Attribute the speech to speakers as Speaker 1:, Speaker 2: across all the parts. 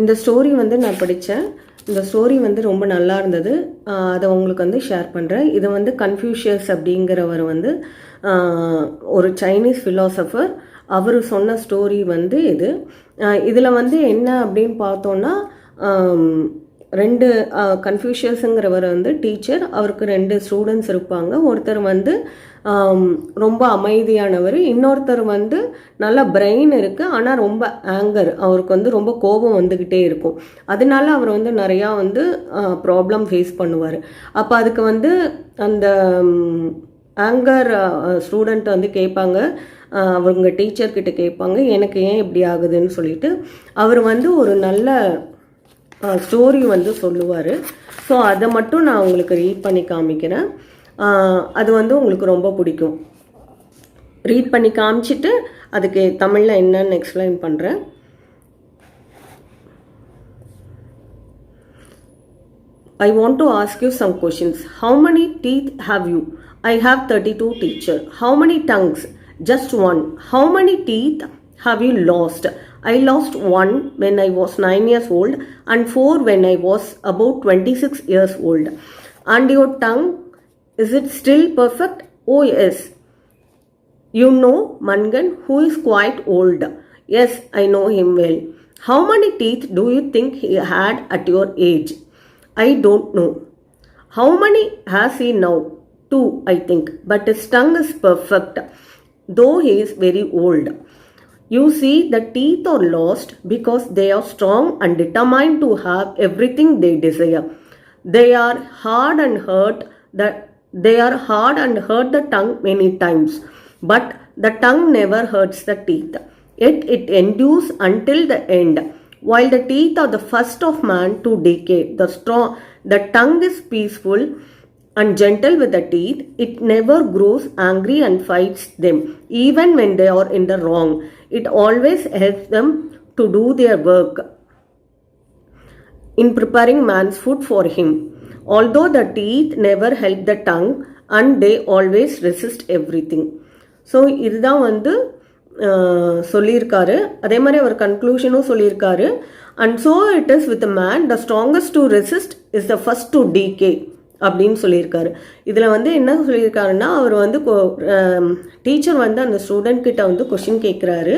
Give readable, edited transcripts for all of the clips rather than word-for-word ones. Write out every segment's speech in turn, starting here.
Speaker 1: இந்த ஸ்டோரி வந்து நான் படித்தேன். இந்த ஸ்டோரி வந்து ரொம்ப நல்லா இருந்தது. அதை உங்களுக்கு வந்து ஷேர் பண்ணுறேன். இது வந்து கன்ஃபியூஷியஸ் அப்படிங்கிறவர் வந்து ஒரு சைனீஸ் ஃபிலாசபர். அவர் சொன்ன ஸ்டோரி வந்து இது. இதில் வந்து என்ன அப்படின்னு பார்த்தோன்னா, ரெண்டு கன்ஃபியூஷியஸுங்கிறவர் வந்து டீச்சர். அவருக்கு 2 ஸ்டூடெண்ட்ஸ் இருப்பாங்க. ஒருத்தர் வந்து ரொம்ப அமைதியானவர், இன்னொருத்தர் வந்து நல்ல பிரெயின் இருக்குது ஆனால் ரொம்ப ஆங்கர், அவருக்கு வந்து ரொம்ப கோபம் வந்துக்கிட்டே இருக்கும். அதனால அவர் வந்து நிறையா வந்து ப்ராப்ளம் ஃபேஸ் பண்ணுவார். அப்போ அதுக்கு வந்து அந்த ஆங்கர் ஸ்டூடெண்ட் வந்து கேட்பாங்க, அவங்க டீச்சர்கிட்ட கேட்பாங்க, எனக்கு ஏன் இப்படி ஆகுதுன்னு சொல்லிட்டு. அவர் வந்து ஒரு நல்ல ஸ்டோரி வந்து சொல்லுவார். ஸோ அதை மட்டும் நான் உங்களுக்கு ரீட் பண்ணி காமிக்கிறேன். அது வந்து உங்களுக்கு ரொம்ப பிடிக்கும். ரீட் பண்ணி காமிச்சிட்டு அதுக்கு தமிழில் என்னன்னு எக்ஸ்பிளைன் பண்ணுறேன். I want to ask you some questions. How many teeth have you? I have 32 teacher. How many tongues? Just one. How many teeth have you lost? I lost 1 when I was 9 years old and 4 when I was about 26 years old. And your tongue, is it still perfect? Oh yes. You know Mangan, who is quite old. Yes, I know him well. How many teeth do you think he had at your age? I don't know. How many has he now? 2, I think. But his tongue is perfect, though he is very old. You see, the teeth are lost because they are strong and determined to have everything they desire. They are hard and hurt the tongue many times, but the tongue never hurts the teeth. Yet it endures until the end. While the teeth are the first of man to decay, the tongue is peaceful and gentle with the teeth. It never grows angry and fights them, even when they are in the wrong. It always helps them to do their work in preparing man's food for him. Although the teeth never help the tongue and they always resist everything. So இதுதான் வந்து சொல்லியிருக்காரு. அதே மாதிரி அவர் கன்க்ளூஷனும் சொல்லியிருக்காரு. And so it is with man, the strongest to resist is the first to decay அப்படின்னு சொல்லியிருக்காரு. இதில் வந்து என்ன சொல்லியிருக்காருன்னா, அவர் வந்து டீச்சர் வந்து அந்த ஸ்டூடெண்ட் கிட்ட வந்து கொஷின் கேட்குறாரு,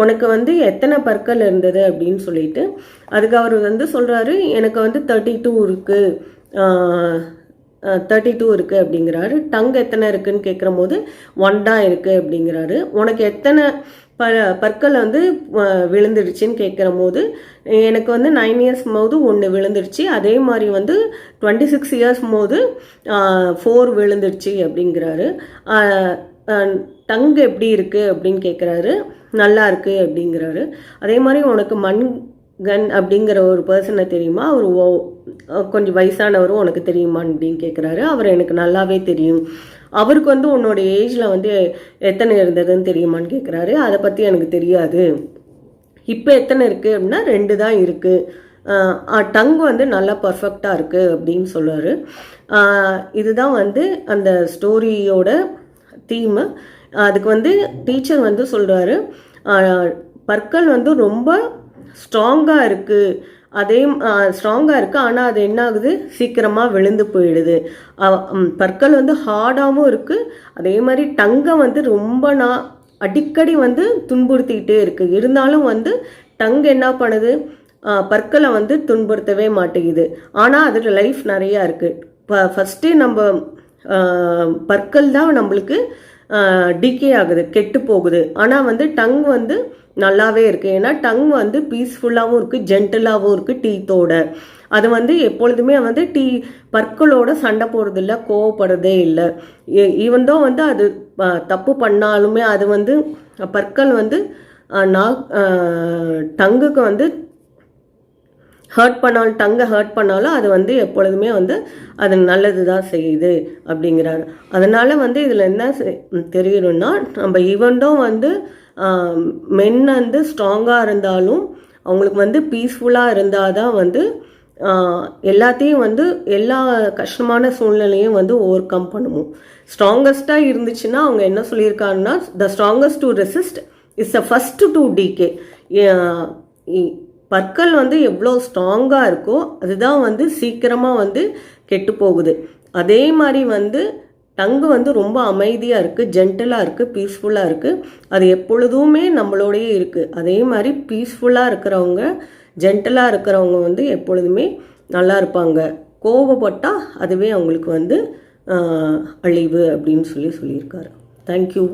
Speaker 1: உனக்கு வந்து எத்தனை பற்கள் இருந்தது அப்படின்னு சொல்லிட்டு. அதுக்கு அவர் வந்து சொல்கிறாரு, எனக்கு வந்து 32 இருக்குது, 32 இருக்குது அப்படிங்கிறாரு. டங் எத்தனை இருக்குதுன்னு கேட்குற போது 1 தான் இருக்குது அப்படிங்கிறாரு. உனக்கு எத்தனை பற்கள் வந்து விழுந்துடுச்சுன்னு கேட்குற போது, எனக்கு வந்து 9 இயர்ஸ் போது 1 விழுந்துடுச்சு, அதே மாதிரி வந்து 26 இயர்ஸ் போது 4 விழுந்துடுச்சு அப்படிங்கிறாரு. டங் எப்படி இருக்குது அப்படின்னு கேட்குறாரு, நல்லா இருக்குது அப்படிங்கிறாரு. அதே மாதிரி உனக்கு மன்கன் அப்படிங்கிற ஒரு பர்சனை தெரியுமா, அவர் கொஞ்சம் வயசானவரும் உனக்கு தெரியுமான்னு அப்படின்னு கேட்குறாரு. அவர் எனக்கு நல்லாவே தெரியும். அவருக்கு வந்து உன்னோட ஏஜில் வந்து எத்தனை இருந்ததுன்னு தெரியுமான்னு கேட்குறாரு. அதை பற்றி எனக்கு தெரியாது. இப்போ எத்தனை இருக்குது அப்படின்னா 2 தான் இருக்குது. டங் வந்து நல்லா பர்ஃபெக்டாக இருக்குது அப்படின்னு சொல்லுவார். இதுதான் வந்து அந்த ஸ்டோரியோட தீமு. அதுக்கு வந்து டீச்சர் வந்து சொல்கிறாரு, பற்கள் வந்து ரொம்ப ஸ்ட்ராங்காக இருக்குது, அதே ஸ்ட்ராங்காக இருக்குது, ஆனால் அது என்ன ஆகுது, சீக்கிரமாக விழுந்து போயிடுது. பற்கள் வந்து ஹார்டாகவும் இருக்குது, அதே மாதிரி டங்கை வந்து ரொம்ப அடிக்கடி வந்து துன்புறுத்திக்கிட்டே இருக்குது. இருந்தாலும் வந்து டங் என்ன பண்ணுது, பற்களை வந்து துன்புறுத்தவே மாட்டேங்குது. ஆனால் அதில் லைஃப் நிறையா இருக்குது. ஃபஸ்ட்டு நம்ம பற்கள் தான் நம்மளுக்கு டிகே ஆகுது, கெட்டு போகுது. ஆனால் வந்து டங் வந்து நல்லாவே இருக்குது. ஏன்னா டங் வந்து பீஸ்ஃபுல்லாகவும் இருக்குது, ஜென்டலாகவும் இருக்குது டீத்தோட. அது வந்து எப்பொழுதுமே வந்து பற்களோட சண்டை போடுறதில்ல, கோவப்படுறதே இல்லை. ஈவன் தான் வந்து அது தப்பு பண்ணாலுமே, அது வந்து பற்கள் வந்து டங்குக்கு வந்து டங்கை ஹர்ட் பண்ணாலும் அது வந்து எப்பொழுதுமே வந்து அது நல்லது தான் செய்யுது அப்படிங்கிறாரு. அதனால் வந்து இதில் என்ன தெரியணும்னா, நம்ம ஈவன்டும் வந்து மென் வந்து ஸ்ட்ராங்காக இருந்தாலும் அவங்களுக்கு வந்து பீஸ்ஃபுல்லாக இருந்தால் தான் வந்து எல்லாத்தையும் வந்து எல்லா கஷ்டமான சூழ்நிலையும் வந்து ஓவர் கம் பண்ணுவோம். ஸ்ட்ராங்கஸ்டாக இருந்துச்சுன்னா அவங்க என்ன சொல்லியிருக்காங்கன்னா, the strongest to resist is the first to decay. பற்கள் வந்து எவ்வளோ ஸ்ட்ராங்காக இருக்கோ அதுதான் வந்து சீக்கிரமாக வந்து கெட்டு போகுது. அதே மாதிரி வந்து டங்கு வந்து ரொம்ப அமைதியாக இருக்குது, ஜென்டலாக இருக்குது, பீஸ்ஃபுல்லாக இருக்குது. அது எப்பொழுதுமே நம்மளோடையே இருக்குது. அதே மாதிரி பீஸ்ஃபுல்லாக இருக்கிறவங்க, ஜென்டலாக இருக்கிறவங்க வந்து எப்பொழுதுமே நல்லா இருப்பாங்க. கோபப்பட்டால் அதுவே அவங்களுக்கு வந்து அழிவு அப்படின்னு சொல்லியிருக்காரு. தேங்க்யூ.